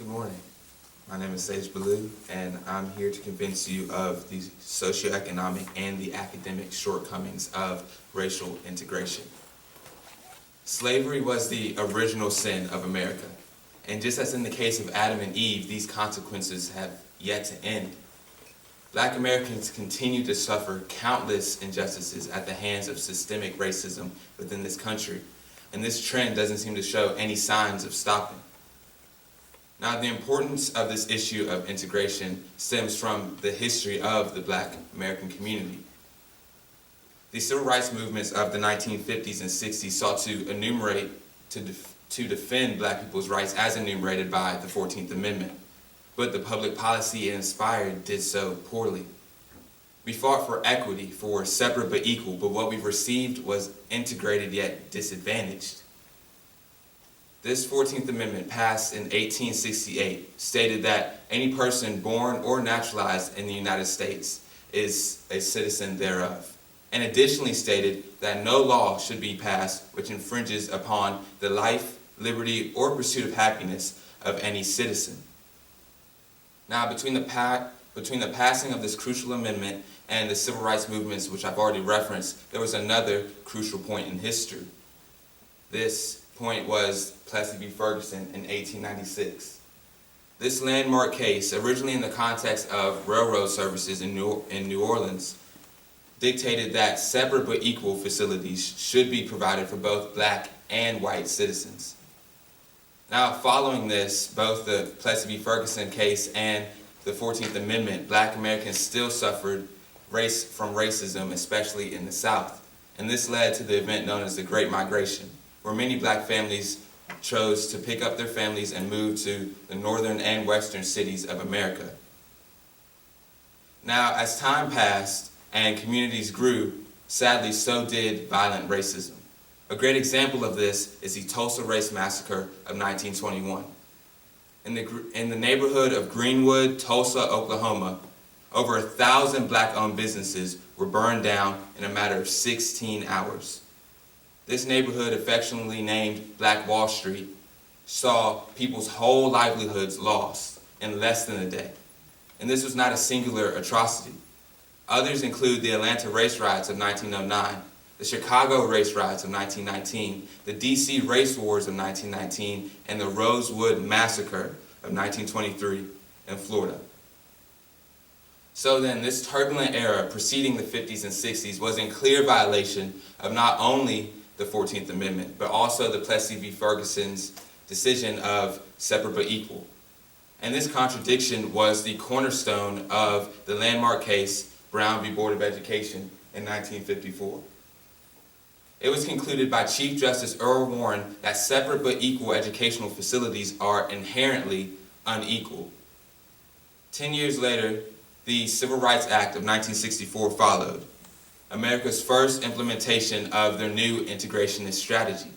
morning. My name is Beleau, and I'm here to convince you of the socioeconomic and the academic shortcomings of racial integration. Slavery was the original sin of America, and just as in the case of Adam and Eve, these consequences have yet to end. Black Americans continue to suffer countless injustices at the hands of systemic racism within this country, and this trend doesn't seem to show any signs of stopping. Now, the importance of this issue of integration stems from the history of the Black American community. The civil rights movements of the 1950s and 60s sought to defend Black people's rights as enumerated by the 14th Amendment, but the public policy it inspired did so poorly. We fought for equity, for separate but equal, but what we received was integrated yet disadvantaged. This 14th Amendment, passed in 1868, stated that any person born or naturalized in the United States is a citizen thereof, and additionally stated that no law should be passed which infringes upon the life, liberty, or pursuit of happiness of any citizen. Now, between the passing of this crucial amendment and the civil rights movements, which I've already referenced, there was another crucial point in history. This point was Plessy v. Ferguson in 1896. This landmark case, originally in the context of railroad services in New Orleans, dictated that separate but equal facilities should be provided for both Black and white citizens. Now, following this, both the Plessy v. Ferguson case and the 14th Amendment, Black Americans still suffered from racism, especially in the South. And this led to the event known as the Great Migration, where many Black families chose to pick up their families and move to the northern and western cities of America. Now, as time passed and communities grew, sadly, so did violent racism. A great example of this is the Tulsa Race Massacre of 1921. In the neighborhood of Greenwood, Tulsa, Oklahoma, over 1,000 Black-owned businesses were burned down in a matter of 16 hours. This neighborhood, affectionately named Black Wall Street, saw people's whole livelihoods lost in less than a day. And this was not a singular atrocity. Others include the Atlanta race riots of 1909, the Chicago race riots of 1919, the DC race wars of 1919, and the Rosewood Massacre of 1923 in Florida. So then, this turbulent era preceding the 50s and 60s was in clear violation of not only the 14th Amendment, but also the Plessy v. Ferguson's decision of separate but equal. And this contradiction was the cornerstone of the landmark case Brown v. Board of Education in 1954. It was concluded by Chief Justice Earl Warren that separate but equal educational facilities are inherently unequal. 10 years later, the Civil Rights Act of 1964 followed, America's first implementation of their new integrationist strategy.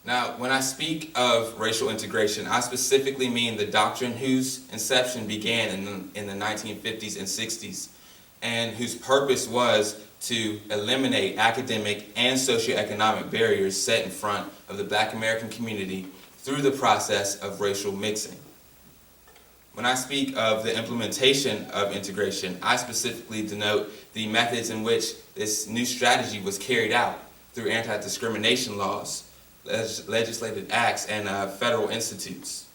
Now, when I speak of racial integration, I specifically mean the doctrine whose inception began in the 1950s and 60s, and whose purpose was to eliminate academic and socioeconomic barriers set in front of the Black American community through the process of racial mixing. When I speak of the implementation of integration, I specifically denote the methods in which this new strategy was carried out through anti-discrimination laws, legislative acts, and federal institutes.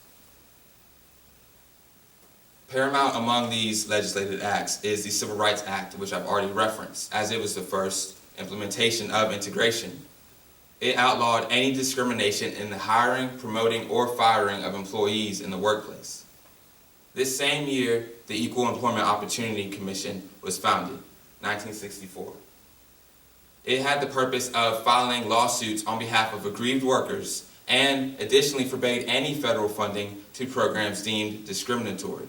Paramount among these legislative acts is the Civil Rights Act, which I've already referenced, as it was the first implementation of integration. It outlawed any discrimination in the hiring, promoting, or firing of employees in the workplace. This same year, the Equal Employment Opportunity Commission was founded, 1964. It had the purpose of filing lawsuits on behalf of aggrieved workers and additionally forbade any federal funding to programs deemed discriminatory.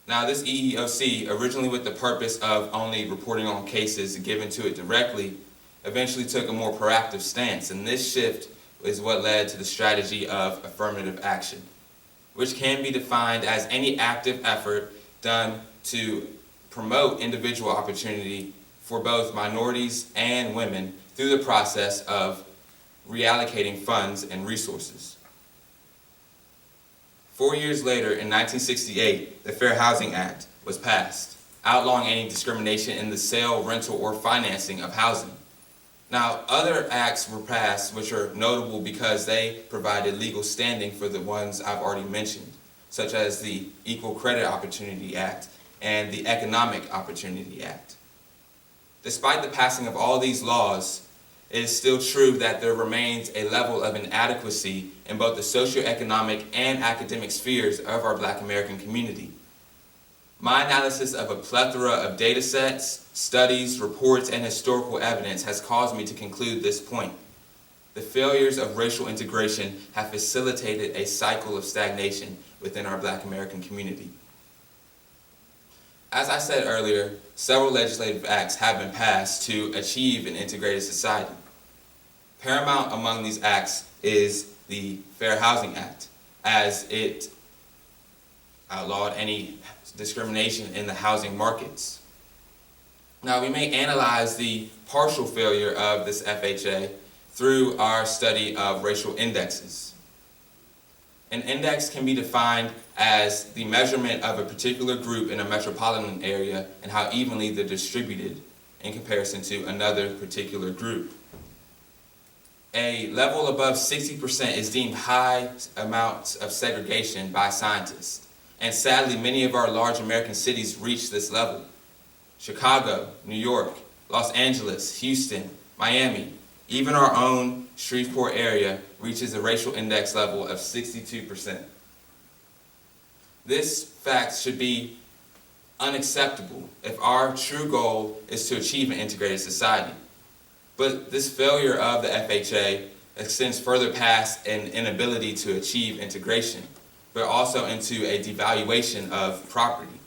Now, this EEOC, originally with the purpose of only reporting on cases given to it directly, eventually took a more proactive stance, and this shift is what led to the strategy of affirmative action, which can be defined as any active effort done to promote individual opportunity for both minorities and women through the process of reallocating funds and resources. 4 years later, in 1968, the Fair Housing Act was passed, outlawing any discrimination in the sale, rental, or financing of housing. Now, other acts were passed which are notable because they provided legal standing for the ones I've already mentioned, such as the Equal Credit Opportunity Act and the Economic Opportunity Act. Despite the passing of all these laws, it is still true that there remains a level of inadequacy in both the socioeconomic and academic spheres of our Black American community. My analysis of a plethora of data sets, studies, reports, and historical evidence has caused me to conclude this point. The failures of racial integration have facilitated a cycle of stagnation within our Black American community. As I said earlier, several legislative acts have been passed to achieve an integrated society. Paramount among these acts is the Fair Housing Act, as it outlawed any discrimination in the housing markets. Now, we may analyze the partial failure of this FHA through our study of racial indexes. An index can be defined as the measurement of a particular group in a metropolitan area and how evenly they're distributed in comparison to another particular group. A level above 60% is deemed high amounts of segregation by scientists. And sadly, many of our large American cities reach this level. Chicago, New York, Los Angeles, Houston, Miami, even our own Shreveport area reaches a racial index level of 62%. This fact should be unacceptable if our true goal is to achieve an integrated society. But this failure of the FHA extends further past an inability to achieve integration, but also into a devaluation of property.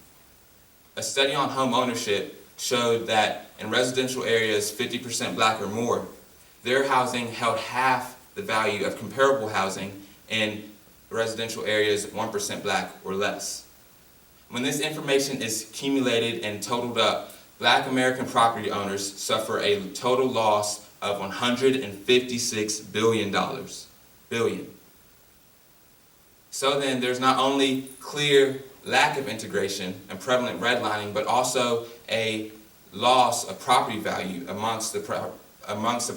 A study on home ownership showed that in residential areas 50% Black or more, their housing held half the value of comparable housing in residential areas 1% Black or less. When this information is accumulated and totaled up, Black American property owners suffer a total loss of $156 billion. So then, there's not only clear lack of integration and prevalent redlining, but also a loss of property value amongst the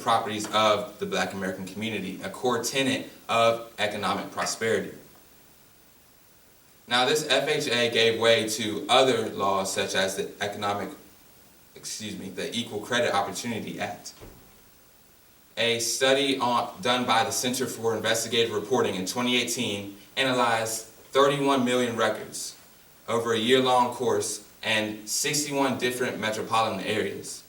properties of the Black American community, a core tenet of economic prosperity. Now, this FHA gave way to other laws such as the Equal Credit Opportunity Act. A study done by the Center for Investigative Reporting in 2018 analyzed 31 million records over a year-long course and 61 different metropolitan areas.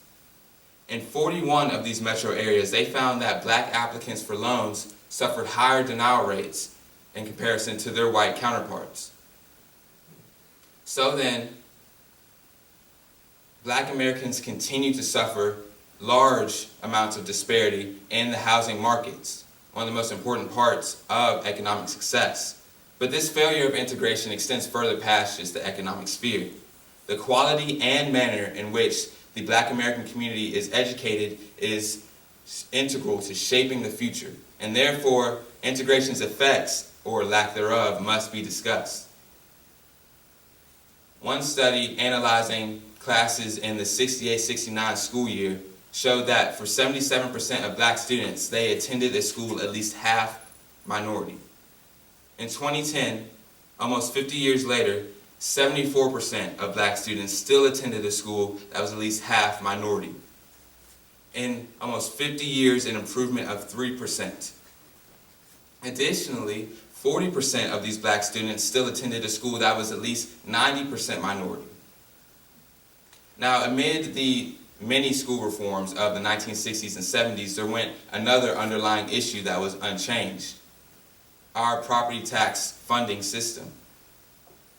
In 41 of these metro areas, they found that Black applicants for loans suffered higher denial rates in comparison to their white counterparts. So then, Black Americans continue to suffer large amounts of disparity in the housing markets, one of the most important parts of economic success. But this failure of integration extends further past just the economic sphere. The quality and manner in which the Black American community is educated is integral to shaping the future, and therefore integration's effects, or lack thereof, must be discussed. One study analyzing classes in the 68-69 school year showed that for 77% of Black students, they attended a school at least half minority. In 2010, almost 50 years later, 74% of Black students still attended a school that was at least half minority. In almost 50 years, an improvement of 3%. Additionally, 40% of these Black students still attended a school that was at least 90% minority. Now, amid the many school reforms of the 1960s and 70s, there went another underlying issue that was unchanged: our property tax funding system,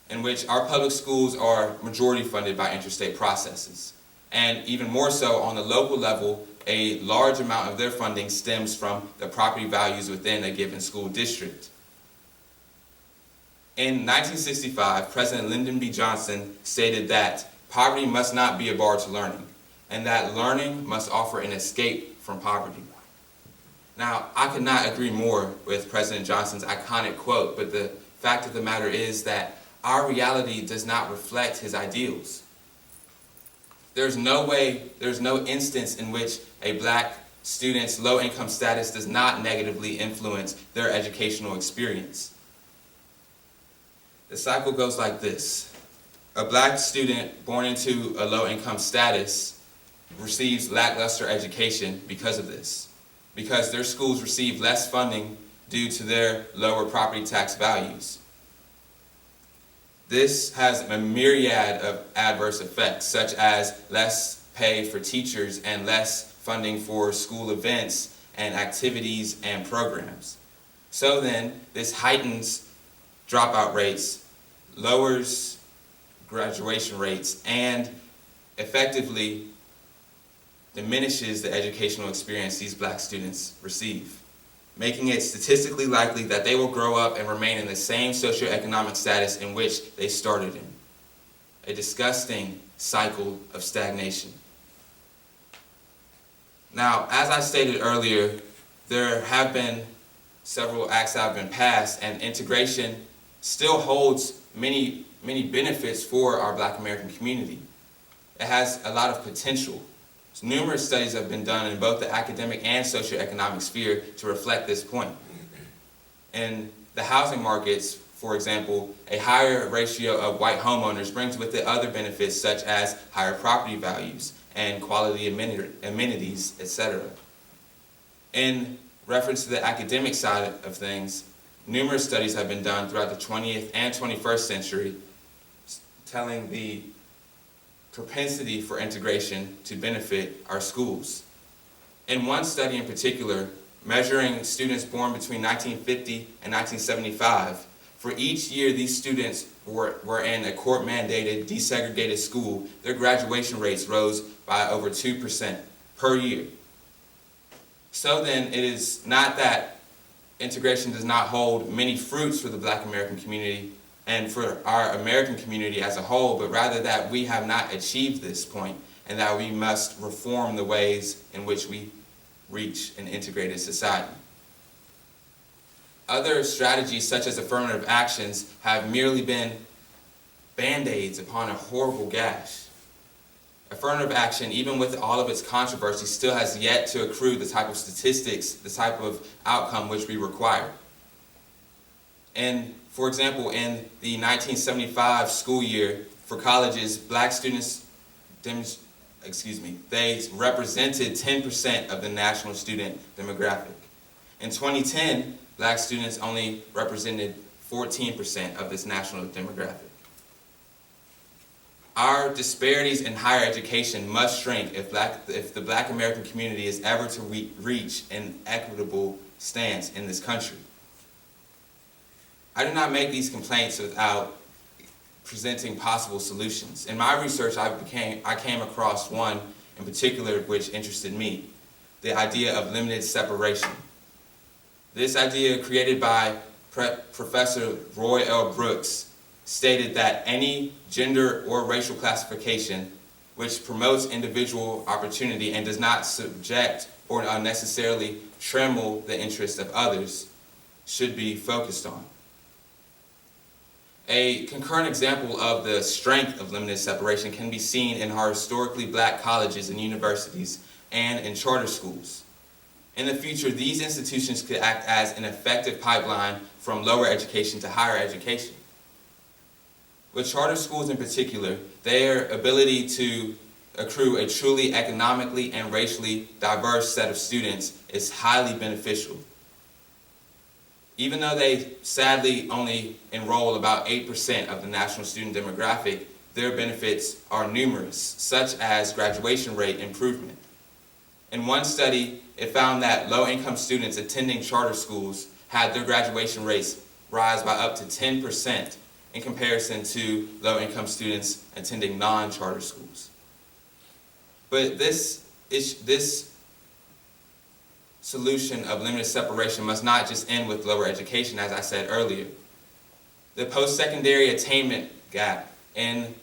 in which our public schools are majority funded by interstate processes. And even more so on the local level, a large amount of their funding stems from the property values within a given school district. In 1965, President Lyndon B. Johnson stated that poverty must not be a bar to learning, and that learning must offer an escape from poverty. Now, I could not agree more with President Johnson's iconic quote, but the fact of the matter is that our reality does not reflect his ideals. There's no instance in which a black student's low income status does not negatively influence their educational experience. The cycle goes like this. A black student born into a low income status receives lackluster education because of this, because their schools receive less funding due to their lower property tax values. This has a myriad of adverse effects, such as less pay for teachers and less funding for school events and activities and programs. So then, this heightens dropout rates, lowers graduation rates, and effectively diminishes the educational experience these black students receive, making it statistically likely that they will grow up and remain in the same socioeconomic status in which they started in. A disgusting cycle of stagnation. Now, as I stated earlier, there have been several acts that have been passed, and integration still holds many benefits for our black American community. It has a lot of potential. Numerous studies have been done in both the academic and socioeconomic sphere to reflect this point. In the housing markets, for example, a higher ratio of white homeowners brings with it other benefits such as higher property values and quality amenities, etc. In reference to the academic side of things, numerous studies have been done throughout the 20th and 21st century telling the propensity for integration to benefit our schools. In one study in particular, measuring students born between 1950 and 1975, for each year these students were in a court-mandated, desegregated school, their graduation rates rose by over 2% per year. So then, it is not that integration does not hold many fruits for the black American community and for our American community as a whole, but rather that we have not achieved this point and that we must reform the ways in which we reach an integrated society. Other strategies such as affirmative actions have merely been band-aids upon a horrible gash. Affirmative action, even with all of its controversy, still has yet to accrue the type of statistics, the type of outcome which we require. And for example, in the 1975 school year for colleges, black students, they represented 10% of the national student demographic. In 2010, black students only represented 14% of this national demographic. Our disparities in higher education must shrink if the black American community is ever to reach an equitable stance in this country. I do not make these complaints without presenting possible solutions. In my research, I came across one in particular which interested me, the idea of limited separation. This idea, created by Professor Roy L. Brooks, stated that any gender or racial classification which promotes individual opportunity and does not subject or unnecessarily trammel the interests of others should be focused on. A concurrent example of the strength of limited separation can be seen in our historically black colleges and universities and in charter schools. In the future, these institutions could act as an effective pipeline from lower education to higher education. With charter schools in particular, their ability to accrue a truly economically and racially diverse set of students is highly beneficial. Even though they sadly only enroll about 8% of the national student demographic, their benefits are numerous, such as graduation rate improvement. In one study, it found that low-income students attending charter schools had their graduation rates rise by up to 10% in comparison to low-income students attending non-charter schools. But this solution of limited separation must not just end with lower education, as I said earlier. The post-secondary attainment gap in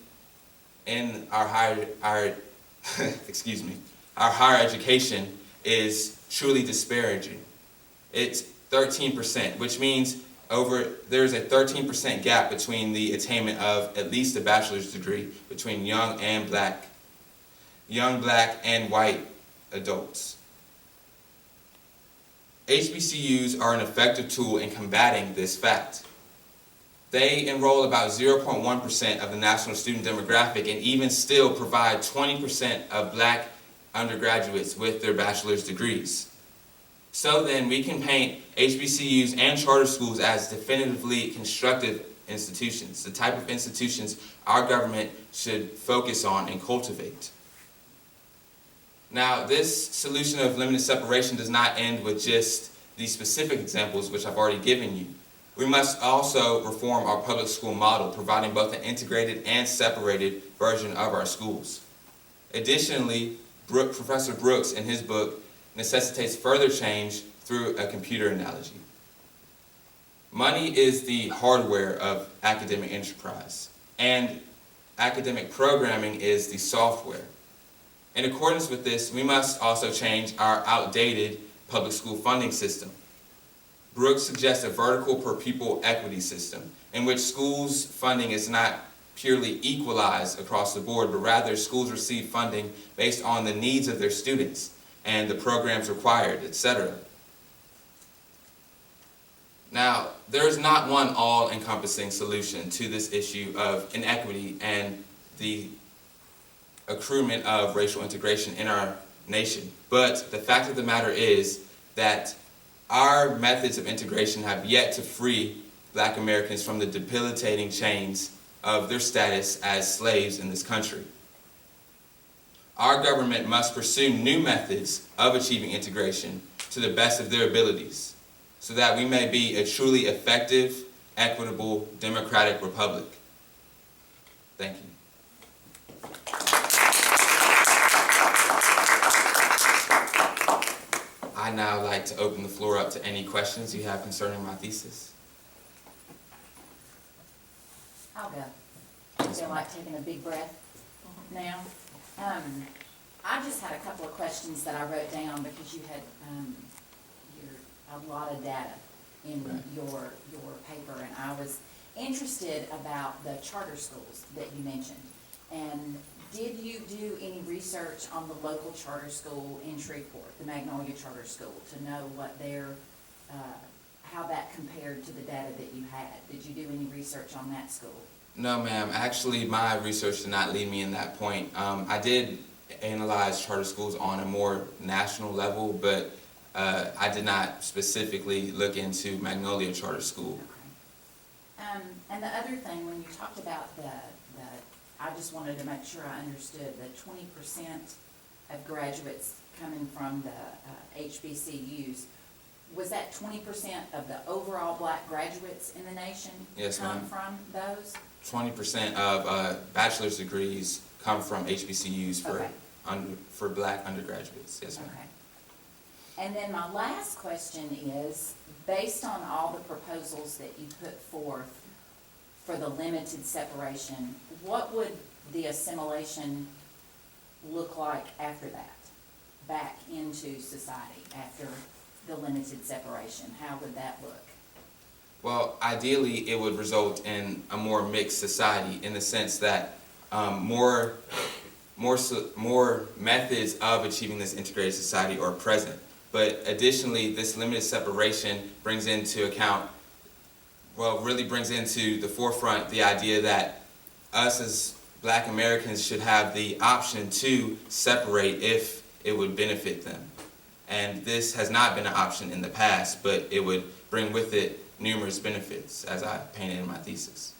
our higher our higher education is truly disparaging. it's 13%, which means there's a 13% gap between the attainment of at least a bachelor's degree between young black and white adults. HBCUs are an effective tool in combating this fact. They enroll about 0.1% of the national student demographic and even still provide 20% of black undergraduates with their bachelor's degrees. So then we can paint HBCUs and charter schools as definitively constructive institutions, the type of institutions our government should focus on and cultivate. Now, this solution of limited separation does not end with just these specific examples which I've already given you. We must also reform our public school model, providing both an integrated and separated version of our schools. Additionally, Professor Brooks, in his book, necessitates further change through a computer analogy. Money is the hardware of academic enterprise, and academic programming is the software. In accordance with this, we must also change our outdated public school funding system. Brooks suggests a vertical per pupil equity system, in which schools' funding is not purely equalized across the board, but rather schools receive funding based on the needs of their students and the programs required, etc. Now, there is not one all-encompassing solution to this issue of inequity and the accruement of racial integration in our nation. But the fact of the matter is that our methods of integration have yet to free black Americans from the debilitating chains of their status as slaves in this country. Our government must pursue new methods of achieving integration to the best of their abilities, so that we may be a truly effective, equitable, democratic republic. Thank you. I'd now like to open the floor up to any questions you have concerning my thesis. I'll go. I feel like taking a big breath now. I just had a couple of questions that I wrote down because you had a lot of data in your paper, and I was interested about the charter schools that you mentioned. And did you do any research on the local charter school in Shreveport, the Magnolia Charter School, to know what how that compared to the data that you had? Did you do any research on that school? No, ma'am. Actually, my research did not lead me in that point. I did analyze charter schools on a more national level, but I did not specifically look into Magnolia Charter School. Okay. And the other thing, when you talked about I just wanted to make sure I understood the 20% of graduates coming from the HBCUs. Was that 20% of the overall black graduates in the nation? Yes, ma'am. Come from those? 20% of bachelor's degrees come from HBCUs for black undergraduates. Yes, ma'am. Okay. And then my last question is, based on all the proposals that you put forth for the limited separation, what would the assimilation look like after that, back into society after the limited separation? How would that look? Well, ideally, it would result in a more mixed society, in the sense that more methods of achieving this integrated society are present. But additionally, this limited separation brings into the forefront the idea that us as black Americans should have the option to separate if it would benefit them. And this has not been an option in the past, but it would bring with it numerous benefits, as I painted in my thesis.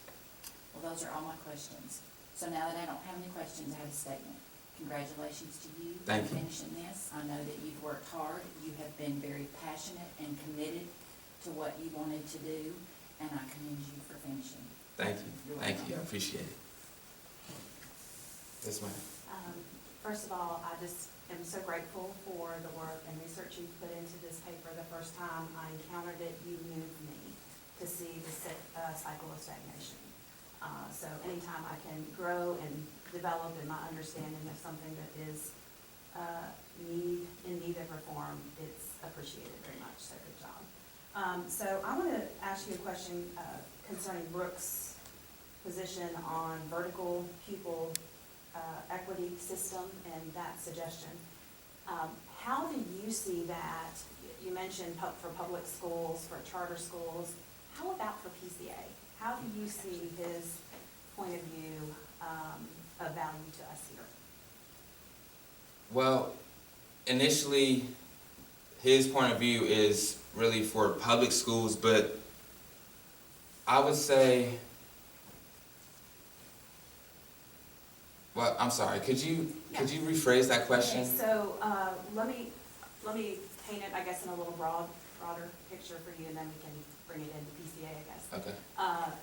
Well, those are all my questions. So now that I don't have any questions, I have a statement. Congratulations to you for finishing this. I know that you've worked hard. You have been very passionate and committed to what you wanted to do, and I commend you for finishing. Thank you. Thank you. I appreciate it. Yes, ma'am. First of all, I just am so grateful for the work and research you put into this paper. The first time I encountered it, you moved me to see the cycle of stagnation. So anytime I can grow and develop in my understanding of something that is in need of reform, it's appreciated very much, so good job. So I want to ask you a question concerning Brooke's position on vertical pupil equity system and that suggestion. How do you see that? You mentioned for public schools, for charter schools. How about for PCA? How do you see his point of view of value to us here? Well, initially, his point of view is really for public schools, but I would say, well, I'm sorry, could you rephrase that question? Okay, so let me paint it, I guess, in a little broader picture for you, and then we can bring it into PCA, I guess. Okay.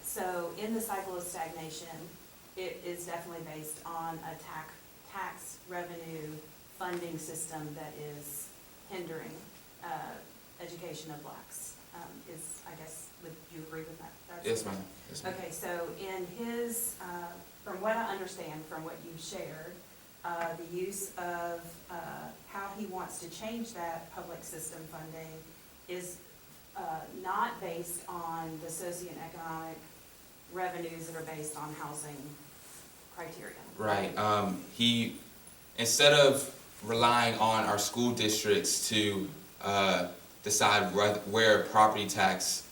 So in the cycle of stagnation, it is definitely based on a tax revenue funding system that is hindering education of blacks. I guess, would you agree with that? Yes, ma'am. Yes, ma'am. Okay, so in his, from what I understand from what you've shared, the use of how he wants to change that public system funding is not based on the socioeconomic revenues that are based on housing criteria. Right. He, instead of relying on our school districts to decide where property taxes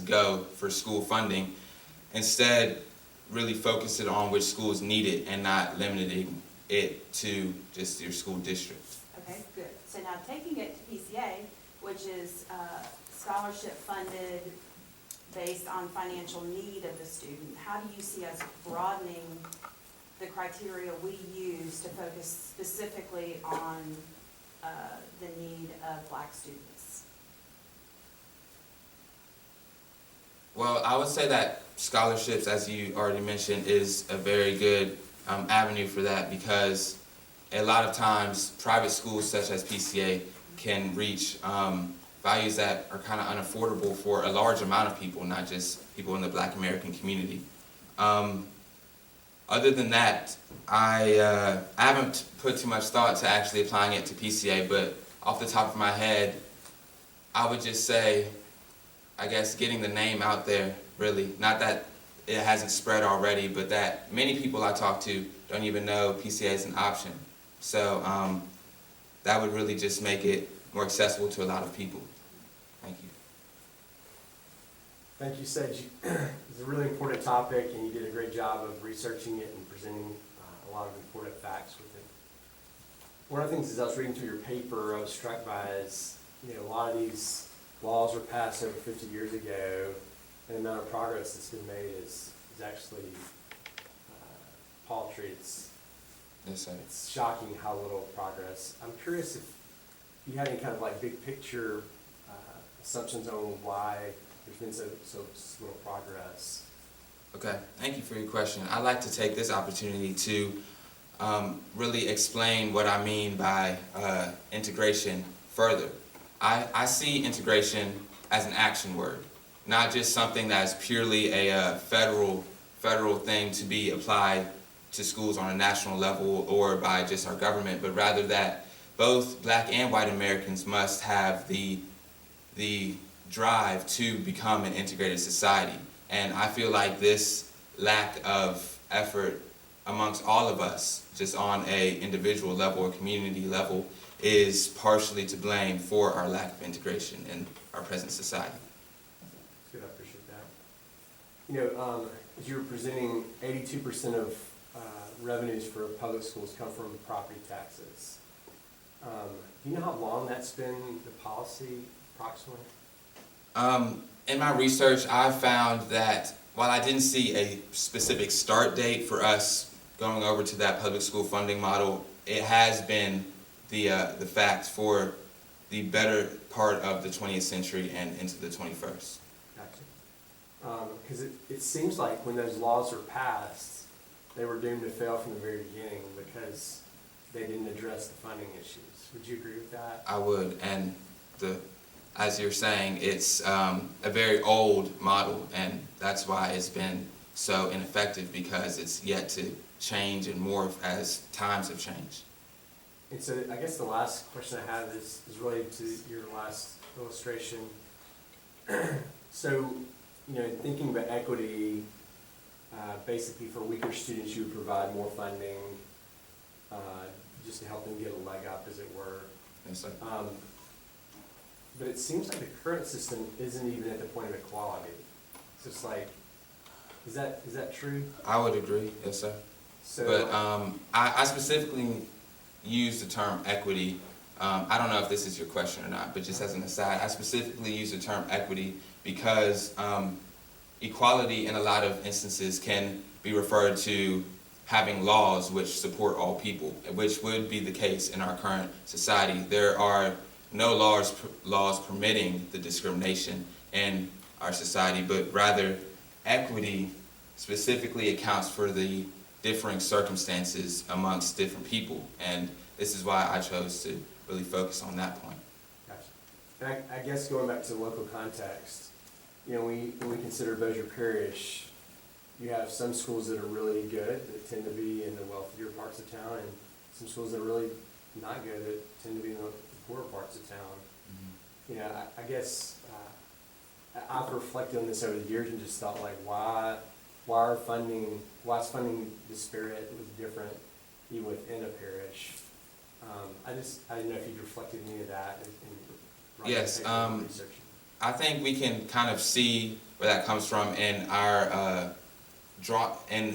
go for school funding, instead really focus it on which schools need it and not limiting it to just your school district. Okay, good. So now taking it to PCA, which is scholarship funded based on financial need of the student, how do you see us broadening the criteria we use to focus specifically on the need of black students? Well, I would say that scholarships, as you already mentioned, is a very good avenue for that, because a lot of times private schools such as PCA can reach values that are kind of unaffordable for a large amount of people, not just people in the Black American community. Other than that, I haven't put too much thought to actually applying it to PCA, but off the top of my head, I would just say, I guess, getting the name out there, really. Not that it hasn't spread already, but that many people I talk to don't even know PCA is an option. So that would really just make it more accessible to a lot of people. Thank you. Thank you, Sage. It's a really important topic, and you did a great job of researching it and presenting a lot of important facts with it. One of the things as I was reading through your paper, I was struck by is, a lot of these laws were passed over 50 years ago, and the amount of progress that's been made is actually paltry. Yes, sir. It's shocking how little progress. I'm curious if you had any kind of like big picture assumptions on why there's been so little progress. Okay, thank you for your question. I'd like to take this opportunity to really explain what I mean by integration further. I see integration as an action word, not just something that's purely a federal thing to be applied to schools on a national level or by just our government, but rather that both Black and white Americans must have the drive to become an integrated society. And I feel like this lack of effort amongst all of us, just on a individual level or community level, is partially to blame for our lack of integration in our present society. Good, I appreciate that. As you were presenting, 82% of revenues for public schools come from property taxes. Do you know how long that's been the policy, approximately? In my research, I found that while I didn't see a specific start date for us going over to that public school funding model, it has been the fact for the better part of the 20th century and into the 21st. Gotcha. Because it seems like when those laws were passed, they were doomed to fail from the very beginning because they didn't address the funding issues. Would you agree with that? I would, and as you're saying, it's a very old model, and that's why it's been so ineffective, because it's yet to change and morph as times have changed. And so I guess the last question I have is related to your last illustration. So, thinking about equity, basically for weaker students, you would provide more funding, just to help them get a leg up, as it were. Yes, sir. But it seems like the current system isn't even at the point of equality. So it's like, is that true? I would agree, yes, sir. So, But I specifically use the term equity. I don't know if this is your question or not, but just as an aside, I specifically use the term equity because equality in a lot of instances can be referred to having laws which support all people, which would be the case in our current society. There are no laws permitting the discrimination in our society, but rather equity specifically accounts for the differing circumstances amongst different people, and this is why I chose to really focus on that point. gotcha. And I guess going back to the local context, when we consider Bossier Parish, you have some schools that are really good that tend to be in the wealthier parts of town, and some schools that are really not good that tend to be in the poorer parts of town. I guess I've reflected on this over the years and just thought, like, why is funding disparate, different even within a parish? I didn't know if you'd reflected any of that in writing Yes, the paper and researching. I think we can kind of see where that comes from in our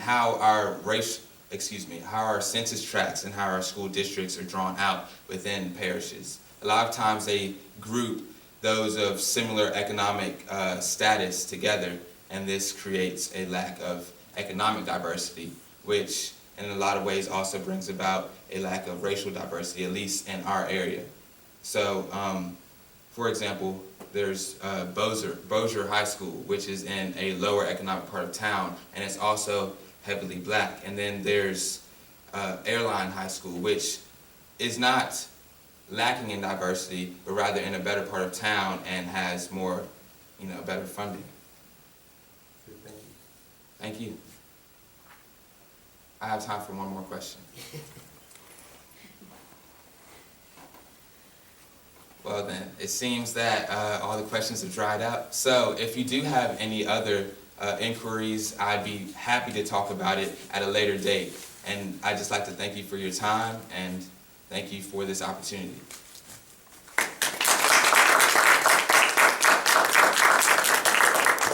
how our census tracts and how our school districts are drawn out within parishes. A lot of times they group those of similar economic status together, and this creates a lack of economic diversity, which in a lot of ways also brings about a lack of racial diversity, at least in our area. So, for example, there's Bossier High School, which is in a lower economic part of town, and it's also heavily black. And then there's Airline High School, which is not lacking in diversity, but rather in a better part of town and has more, better funding. Good, thank you. Thank you. I have time for one more question. Well then, it seems that all the questions have dried up. So if you do have any other inquiries, I'd be happy to talk about it at a later date. And I'd just like to thank you for your time and thank you for this opportunity.